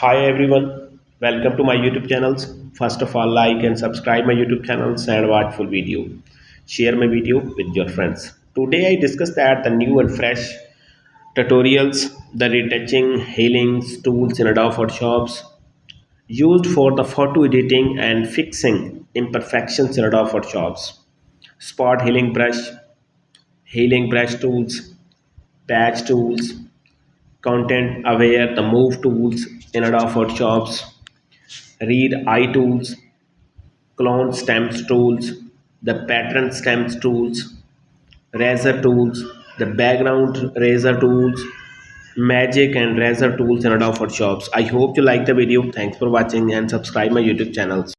Hi everyone, welcome to my YouTube channels. First of all, like and subscribe my YouTube channels and watch full video. Share my video with your friends. Today I discuss that the new and fresh tutorials, the retouching, healings tools in Adobe Photoshops used for the photo editing and fixing imperfections in Adobe Photoshops. Spot healing brush tools, patch tools, content aware, the move tools in Adobe Photoshops, read eye tools, clone stems tools, the pattern stems tools, razor tools, the background razor tools, magic and razor tools and Adobe Photoshops. I hope you like the video. Thanks for watching and subscribe my YouTube channels.